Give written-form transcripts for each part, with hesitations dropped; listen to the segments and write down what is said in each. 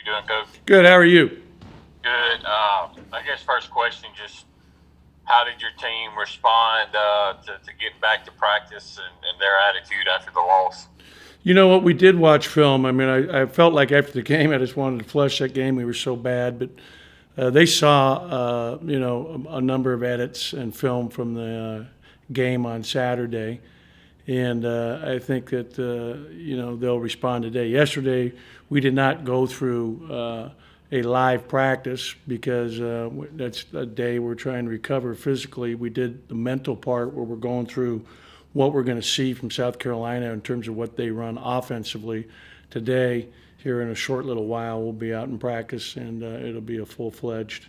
doing, Coach? Good. How are you? Good. I guess first question, just how did your team respond to getting back to practice and their attitude after the loss? You know what? We did watch film. I mean, I felt like after the game, I just wanted to flush that game. We were so bad, but they saw, a number of edits and film from the game on Saturday, and I think that they'll respond today. Yesterday, we did not go through a live practice because that's a day we're trying to recover physically. We did the mental part where we're going through what we're going to see from South Carolina in terms of what they run offensively today. Here in a short little while, we'll be out in practice, and it'll be a full-fledged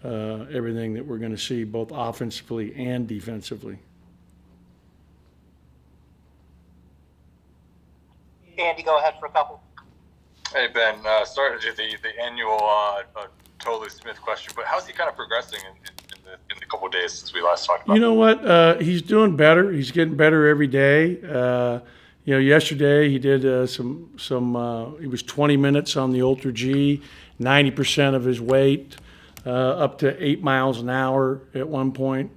everything that we're going to see both offensively and defensively. Andy, go ahead for a couple. Hey, Ben, sorry to do the annual Totally Smith question, but how's he kind of progressing in the couple of days since we last talked about You know what? He's doing better. He's getting better every day. Yesterday he did he was 20 minutes on the Ultra G, 90% of his weight, up to 8 miles an hour at one point.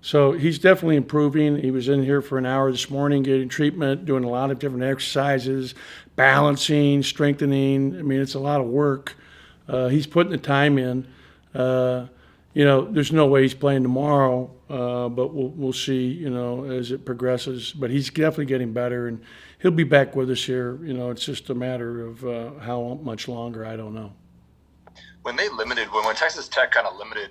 So he's definitely improving. He was in here for an hour this morning getting treatment, doing a lot of different exercises, balancing, strengthening. I mean, it's a lot of work. He's putting the time in. There's no way he's playing tomorrow, but we'll see, as it progresses. But he's definitely getting better, and he'll be back with us here. It's just a matter of how much longer, I don't know. when Texas Tech kind of limited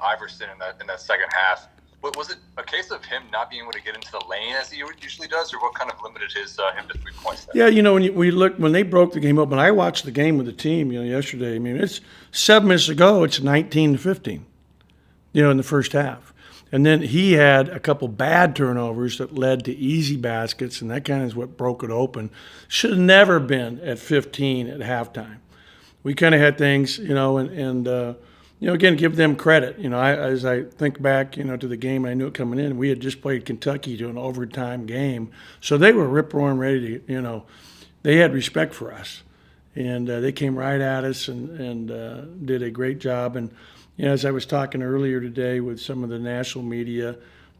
Iverson in that second half, was it a case of him not being able to get into the lane as he usually does, or what kind of limited him to 3 points there? Yeah, when they broke the game open, I watched the game with the team, yesterday. I mean, it's 7 minutes ago, it's 19-15, in the first half. And then he had a couple bad turnovers that led to easy baskets, and that kind of is what broke it open. Should have never been at 15 at halftime. We kind of had things, again, give them credit. As I think back, to the game, I knew it coming in. We had just played Kentucky to an overtime game, so they were rip-roaring ready to, they had respect for us, and they came right at us and did a great job. And as I was talking earlier today with some of the national media,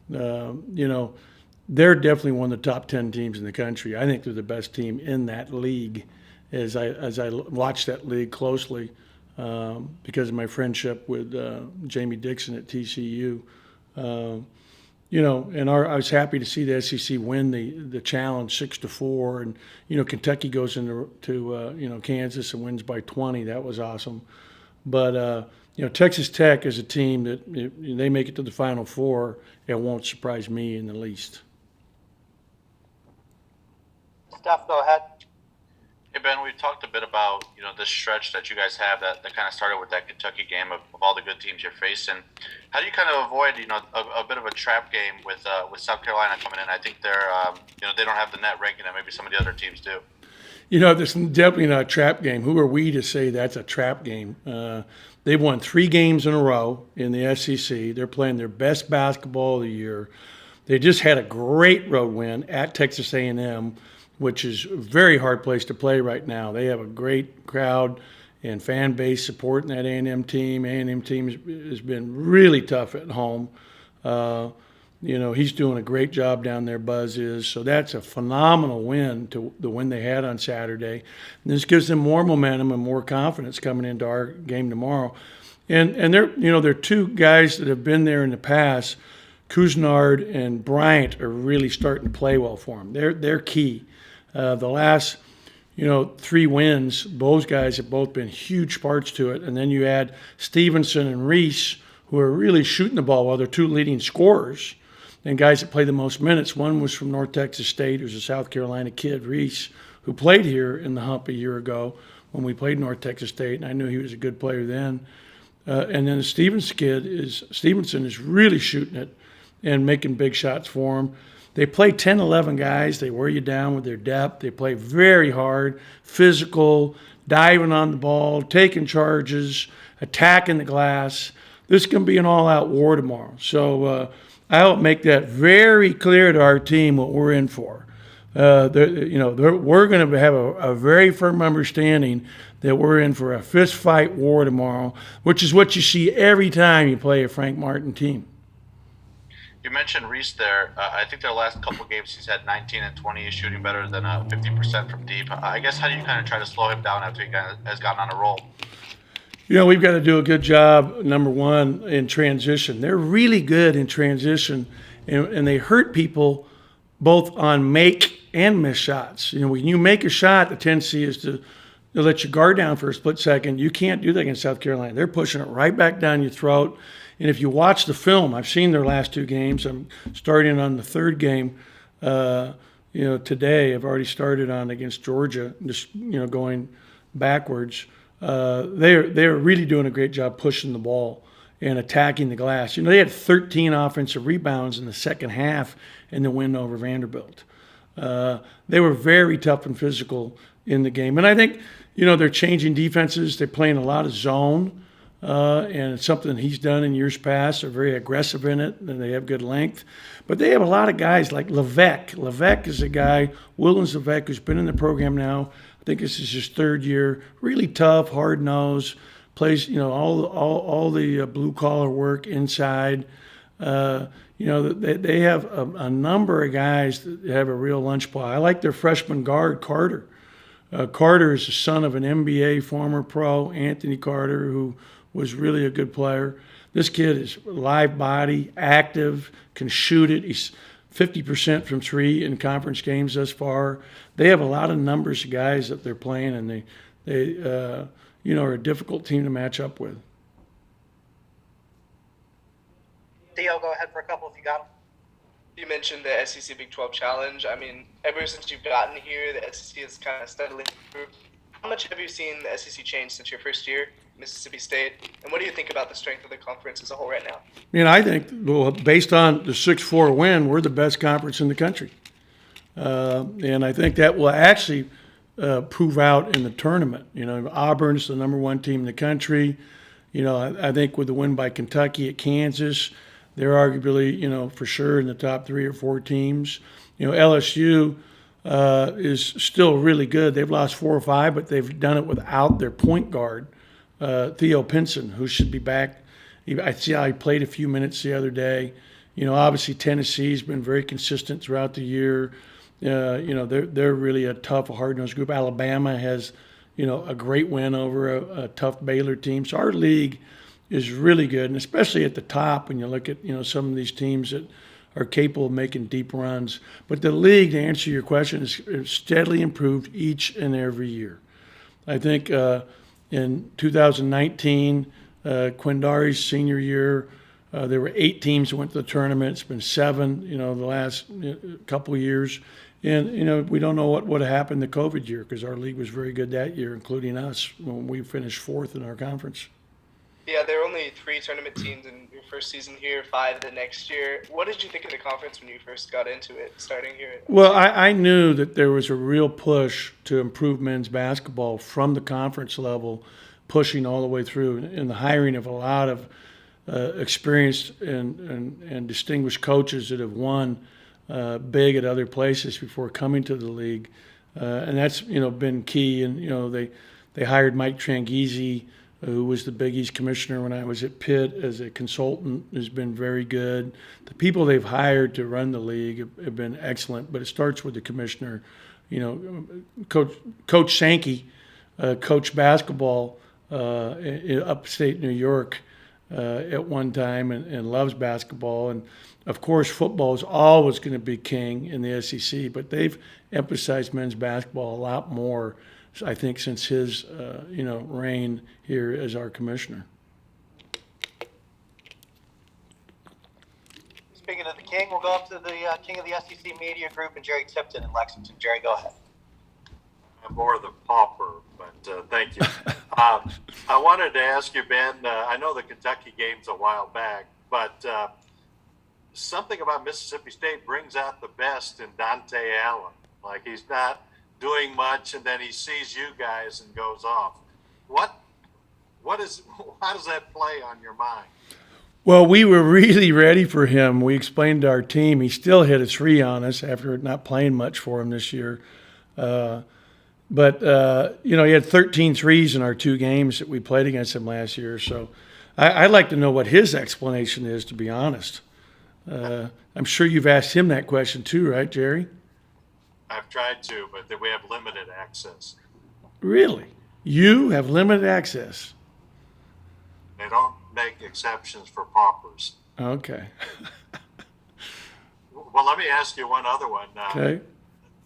they're definitely one of the top 10 teams in the country. I think they're the best team in that league. As I watch that league closely. Because of my friendship with Jamie Dixon at TCU, and I was happy to see the SEC win the challenge 6-4, and Kentucky goes into Kansas and wins by 20. That was awesome, but Texas Tech is a team that if they make it to the Final Four, it won't surprise me in the least. Steph, go ahead. Hey, Ben, we've talked a bit about, this stretch that you guys have that kind of started with that Kentucky game of all the good teams you're facing. How do you kind of avoid, a bit of a trap game with South Carolina coming in? I think they're, they don't have the net ranking that maybe some of the other teams do. This is definitely not a trap game. Who are we to say that's a trap game? They've won 3 games in a row in the SEC. They're playing their best basketball of the year. They just had a great road win at Texas A&M, which is a very hard place to play right now. They have a great crowd and fan base supporting that A&M team. A&M team has been really tough at home. He's doing a great job down there, Buzz is. So that's a phenomenal win to the win they had on Saturday. And this gives them more momentum and more confidence coming into our game tomorrow. And they're 2 guys that have been there in the past. Couisnard and Bryant are really starting to play well for them. They're key. The last, 3 wins, those guys have both been huge parts to it. And then you add Stevenson and Reese, who are really shooting the ball well. They're 2 leading scorers and guys that play the most minutes. One was from North Texas State, who's a South Carolina kid, Reese, who played here in the Hump a year ago when we played North Texas State, and I knew he was a good player then. And then the Stevenson is really shooting it and making big shots for him. They play 10, 11 guys. They wear you down with their depth. They play very hard, physical, diving on the ball, taking charges, attacking the glass. This can be an all-out war tomorrow. So I'll make that very clear to our team what we're in for. We're going to have a very firm understanding that we're in for a fist fight war tomorrow, which is what you see every time you play a Frank Martin team. You mentioned Reese there. I think their last couple games he's had 19 and 20. He's shooting better than 50% from deep. I guess how do you kind of try to slow him down after he has gotten on a roll? We've got to do a good job, number one, in transition. They're really good in transition, and they hurt people both on make and miss shots. When you make a shot, the tendency is to let your guard down for a split second. You can't do that against South Carolina. They're pushing it right back down your throat. And if you watch the film, I've seen their last two games. I'm starting on the third game. Today I've already started on against Georgia, just going backwards. They're really doing a great job pushing the ball and attacking the glass. They had 13 offensive rebounds in the second half in the win over Vanderbilt. They were very tough and physical in the game. And I think, they're changing defenses. They're playing a lot of zone. And it's something he's done in years past. They're very aggressive in it, and they have good length. But they have a lot of guys like Levesque. Levesque is a guy, Willis Levesque, who's been in the program now. I think this is his third year. Really tough, hard-nosed, plays, all the blue-collar work inside. They have a number of guys that have a real lunch pail. I like their freshman guard, Carter. Carter is the son of an NBA former pro, Anthony Carter, who was really a good player. This kid is live body, active, can shoot it. He's 50% from three in conference games thus far. They have a lot of numbers of guys that they're playing, and they are a difficult team to match up with. Theo, go ahead for a couple if you got them. You mentioned the SEC Big 12 Challenge. I mean, ever since you've gotten here, the SEC has kind of steadily improved. How much have you seen the SEC change since your first year, Mississippi State? And what do you think about the strength of the conference as a whole right now? I think, based on the 6-4 win, we're the best conference in the country. And I think that will actually prove out in the tournament. Auburn's the number one team in the country. I think with the win by Kentucky at Kansas, they're arguably, for sure in the top 3 or 4 teams. LSU is still really good. They've lost 4 or 5, but they've done it without their point guard, Theo Pinson, who should be back. I see how he played a few minutes the other day. Obviously Tennessee's been very consistent throughout the year. They're really a tough, hard-nosed group. Alabama has, a great win over a tough Baylor team. So our league is really good, and especially at the top when you look at, some of these teams that are capable of making deep runs. But the league, to answer your question, is steadily improved each and every year. I think in 2019, Quindari's senior year, there were 8 teams that went to the tournament. It's been 7, the last couple of years. And, we don't know what would have happened the COVID year because our league was very good that year, including us, when we finished 4th in our conference. Yeah, there are only 3 tournament teams in your first season here, 5 the next year. What did you think of the conference when you first got into it, starting here? Well, I knew that there was a real push to improve men's basketball from the conference level, pushing all the way through, and the hiring of a lot of experienced and distinguished coaches that have won big at other places before coming to the league. And that's, been key. And, they hired Mike Tranghese, who was the Big East commissioner when I was at Pitt as a consultant, has been very good. The people they've hired to run the league have been excellent, but it starts with the commissioner. Coach Sankey coached basketball in upstate New York at one time and loves basketball. And, of course, football is always going to be king in the SEC, but they've emphasized men's basketball a lot more, I think, since his, reign here as our commissioner. Speaking of the king, we'll go up to the king of the SEC media group and Jerry Tipton in Lexington. Jerry, go ahead. I'm more the pauper, but thank you. I wanted to ask you, Ben, I know the Kentucky game's a while back, but something about Mississippi State brings out the best in Dante Allen. Like, he's not doing much, and then he sees you guys and goes off. How does that play on your mind? Well, we were really ready for him. We explained to our team. He still hit a three on us after not playing much for him this year. But he had 13 threes in our 2 games that we played against him last year. So I'd like to know what his explanation is, to be honest. I'm sure you've asked him that question too, right, Jerry? I've tried to, but we have limited access. Really? You have limited access? They don't make exceptions for paupers. Okay. Well, let me ask you one other one. Okay.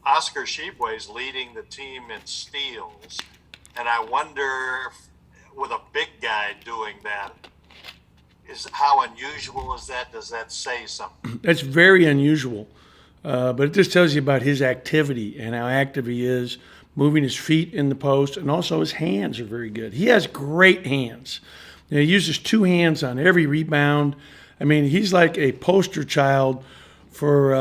Oscar Sheboy is leading the team in steals, and I wonder if, with a big guy doing that, how unusual is that? Does that say something? That's very unusual, but it just tells you about his activity and how active he is, moving his feet in the post, and also his hands are very good. He has great hands. He uses 2 hands on every rebound. I mean, he's like a poster child for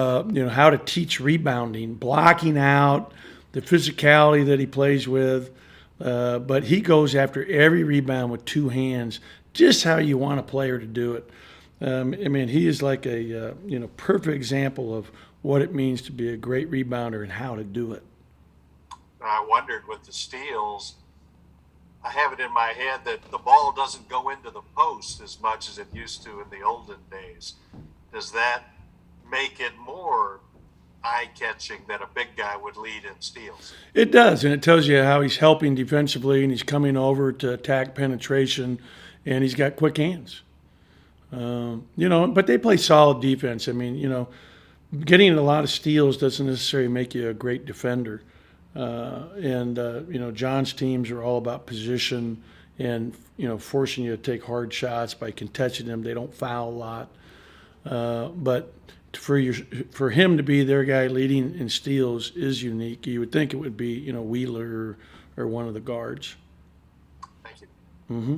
how to teach rebounding, blocking out, the physicality that he plays with. But he goes after every rebound with 2 hands, just how you want a player to do it. He is like a perfect example of what it means to be a great rebounder and how to do it. I wondered with the steals, I have it in my head that the ball doesn't go into the post as much as it used to in the olden days. Does that make it more eye-catching that a big guy would lead in steals? It does, and it tells you how he's helping defensively, and he's coming over to attack penetration, and he's got quick hands. But they play solid defense. Getting a lot of steals doesn't necessarily make you a great defender. John's teams are all about position and, forcing you to take hard shots by contesting them. They don't foul a lot. But for him to be their guy leading in steals is unique. You would think it would be, Wheeler or one of the guards. Thank you. Mm-hmm.